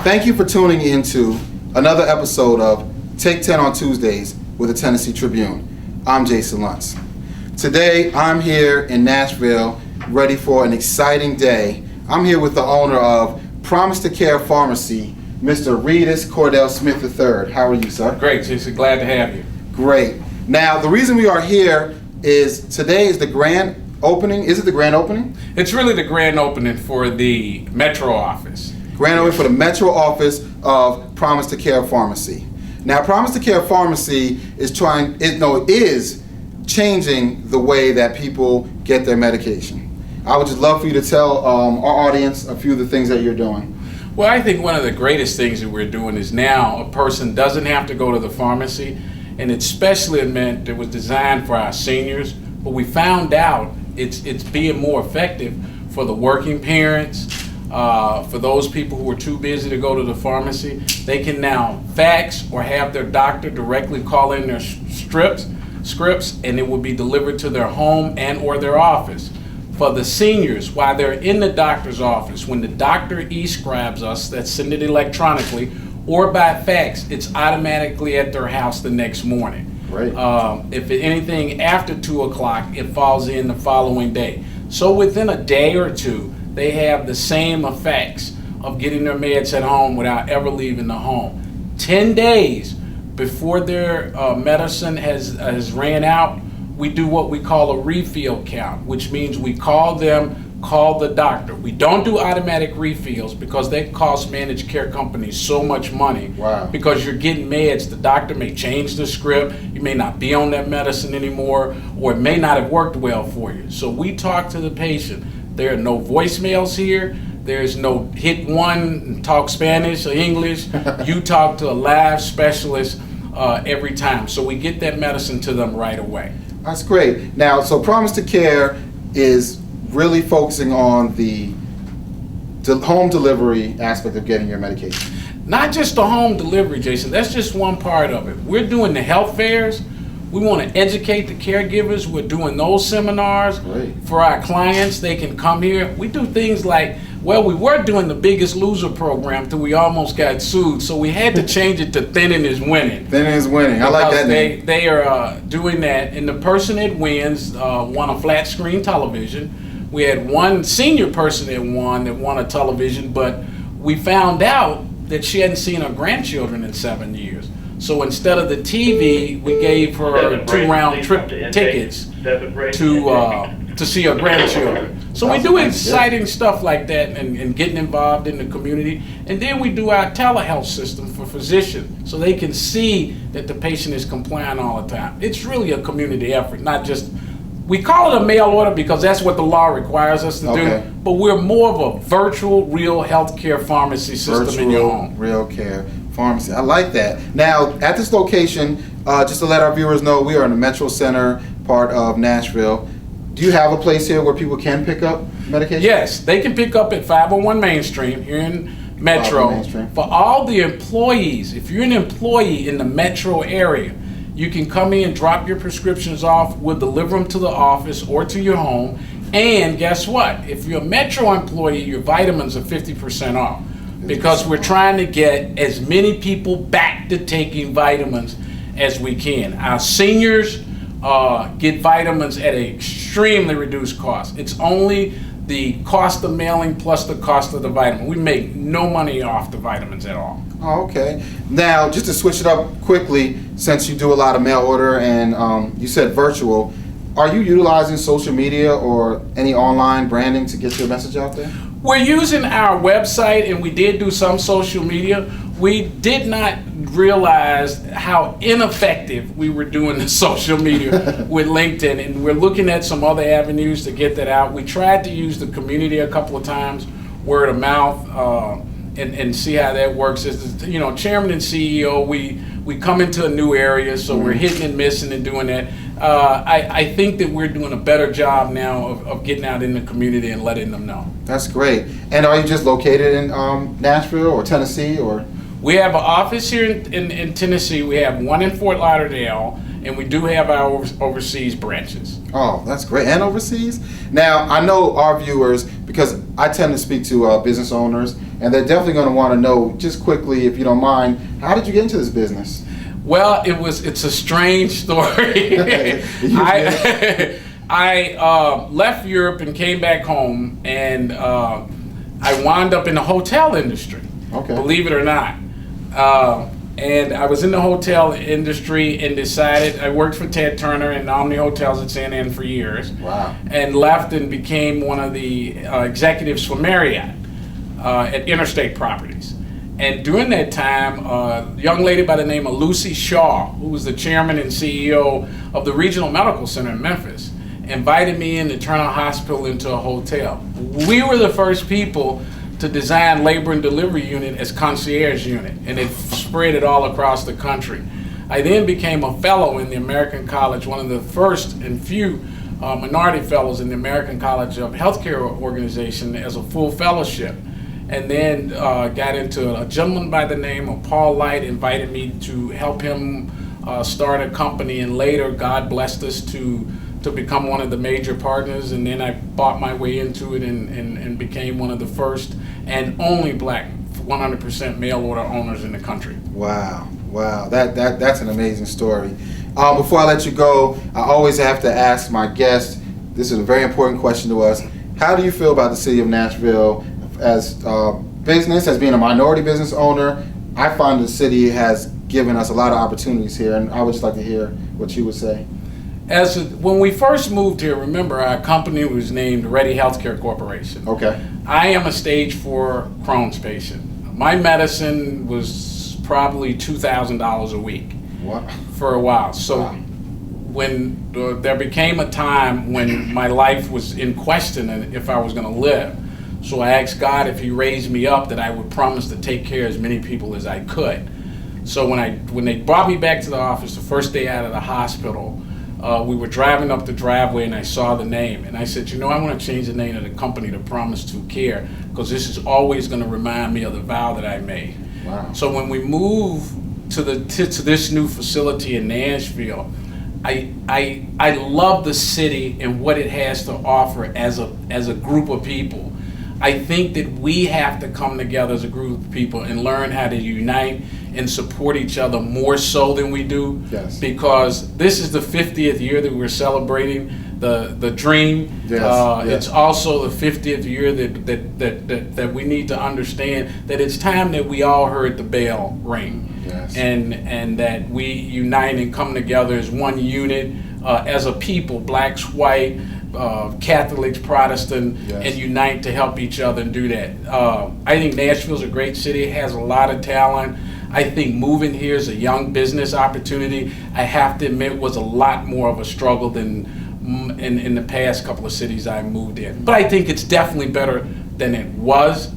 Thank you for tuning into another episode of Take 10 on Tuesdays with the Tennessee Tribune. I'm Jason Luntz. Today, I'm here in Nashville, ready for an exciting day. I'm here with the owner of Promise to Care Pharmacy, Mr. Readus Cordell Smith III. How are you, sir? Great, Jason. Glad to have you. Great. Now, the reason we are here is today is the grand opening. Is it the grand opening? It's really the grand opening for the Metro office. Grand opening for the Metro office of Promise to Care Pharmacy. Now, Promise to Care Pharmacy is is changing the way that people get their medication. I would just love for you to tell our audience a few of the things that you're doing. Well, I think one of the greatest things that we're doing is now a person doesn't have to go to the pharmacy, and it's specially meant it was designed for our seniors, but we found out it's being more effective for the working parents, for those people who are too busy to go to the pharmacy. They can now fax or have their doctor directly call in their scripts, and it will be delivered to their home and or their office. For the seniors, while they're in the doctor's office, when the doctor e-scribes us, that's send it electronically, or by fax, it's automatically at their house the next morning. Great. If anything after 2 o'clock, it falls in the following day. So within a day or two, they have the same effects of getting their meds at home without ever leaving the home. 10 days before their medicine has ran out, we do what we call a refill count, which means we call the doctor. We don't do automatic refills because they cost managed care companies so much money. Wow. Because you're getting meds. The doctor may change the script, you may not be on that medicine anymore, or it may not have worked well for you. So we talk to the patient. There are no voicemails here. There's no hit one and talk Spanish or English. You talk to a live specialist every time. So we get that medicine to them right away. That's great. Now, so Promise to Care is really focusing on the home delivery aspect of getting your medication. Not just the home delivery, Jason. That's just one part of it. We're doing the health fairs. We want to educate the caregivers. We're doing those seminars. Great. For our clients. They can come here. We do things like, well, we were doing the Biggest Loser program till we almost got sued, so we had to change it to Thinning is Winning. Thinning is Winning. I like that name. They are doing that, and the person that wins won a flat screen television. We had one senior person that won a television, but we found out that she hadn't seen her grandchildren in 7 years. So instead of the TV, we gave her 2 round trip tickets to see her grandchildren. So we do exciting stuff like that and getting involved in the community. And then we do our telehealth system for physicians so they can see that the patient is compliant all the time. It's really a community effort, not just, we call it a mail order because that's what the law requires us to do, but we're more of a virtual, real healthcare pharmacy system in your home. Real care pharmacy. I like that. Now, at this location, just to let our viewers know, we are in the Metro Center part of Nashville. Do you have a place here where people can pick up medication? Yes, they can pick up at 501 Main Street here in Metro. For all the employees, if you're an employee in the Metro area, you can come in, drop your prescriptions off, we'll deliver them to the office or to your home. And guess what? If you're a Metro employee, your vitamins are 50% off because we're trying to get as many people back to taking vitamins as we can. Our seniors get vitamins at an extremely reduced cost. It's only the cost of mailing plus the cost of the vitamin. We make no money off the vitamins at all. Oh, okay. Now, just to switch it up quickly, since you do a lot of mail order and you said virtual, are you utilizing social media or any online branding to get your message out there? We're using our website, and we did do some social media. We did not realize how ineffective we were doing the social media with LinkedIn, and we're looking at some other avenues to get that out. We tried to use the community a couple of times, word of mouth, and see how that works. As the, chairman and CEO, we come into a new area, so we're hitting and missing and doing that. I think that we're doing a better job now of getting out in the community and letting them know. That's great. And are you just located in Nashville or Tennessee or? We have an office here in Tennessee. We have one in Fort Lauderdale, and we do have our overseas branches. Oh, that's great. And overseas? Now, I know our viewers, because I tend to speak to business owners and they're definitely going to want to know, just quickly, if you don't mind, how did you get into this business? Well, it's a strange story. I left Europe and came back home, and I wound up in the hotel industry. Okay. Believe it or not. And I was in the hotel industry and decided, I worked for Ted Turner and Omni Hotels at San Ann for years. Wow. And left and became one of the executives for Marriott at Interstate Properties. And during that time, a young lady by the name of Lucy Shaw, who was the chairman and CEO of the Regional Medical Center in Memphis, invited me in to turn our hospital into a hotel. We were the first people to design labor and delivery unit as concierge unit, and it spread it all across the country. I then became a fellow in the American College, one of the first and few minority fellows in the American College of Healthcare Organization as a full fellowship. And then got into a gentleman by the name of Paul Light, invited me to help him start a company, and later God blessed us to become one of the major partners, and then I bought my way into it and became one of the first and only black 100% mail order owners in the country. Wow, that's an amazing story. Before I let you go, I always have to ask my guest, this is a very important question to us, how do you feel about the city of Nashville as business, as being a minority business owner? I find the city has given us a lot of opportunities here, and I would just like to hear what you would say. When we first moved here, remember, our company was named Ready Healthcare Corporation. Okay. I am a stage 4 Crohn's patient. My medicine was probably $2,000 a week. What? For a while. So wow. When there became a time when my life was in question and if I was going to live, so I asked God if He raised me up that I would promise to take care of as many people as I could. So when they brought me back to the office the first day out of the hospital, we were driving up the driveway and I saw the name, and I said, I want to change the name of the company to Promise to Care, because this is always going to remind me of the vow that I made. Wow. So when we moved to this new facility in Nashville, I love the city and what it has to offer as a group of people. I think that we have to come together as a group of people and learn how to unite and support each other more so than we do. Yes. Because this is the 50th year that we're celebrating the dream. Yes. It's also the 50th year that we need to understand that it's time that we all heard the bell ring. Yes. And that we unite and come together as one unit, as a people, blacks, white, Catholics, Protestant, yes. and unite to help each other and do that. I think Nashville's a great city. It has a lot of talent. I think moving here is a young business opportunity. I have to admit, was a lot more of a struggle than in the past couple of cities I moved in. But I think it's definitely better than it was.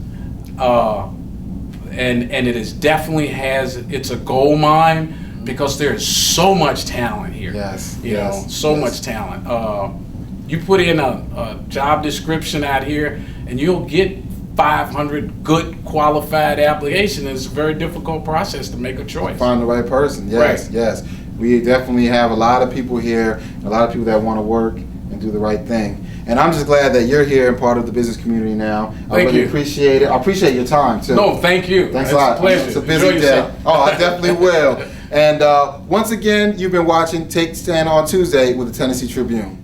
And it is definitely it's a gold mine, because there is so much talent here. Yes. You know, so much talent. You put in a job description out here and you'll get 500 good qualified applications. It's a very difficult process to make a choice. Find the right person. Yes, right. Yes. We definitely have a lot of people here, a lot of people that want to work and do the right thing. And I'm just glad that you're here and part of the business community now. I really appreciate it. I appreciate your time too. No, thank you. Thanks a lot. It's a pleasure. It's a busy day. Oh, I definitely will. And once again, you've been watching Take 10 on Tuesday with the Tennessee Tribune.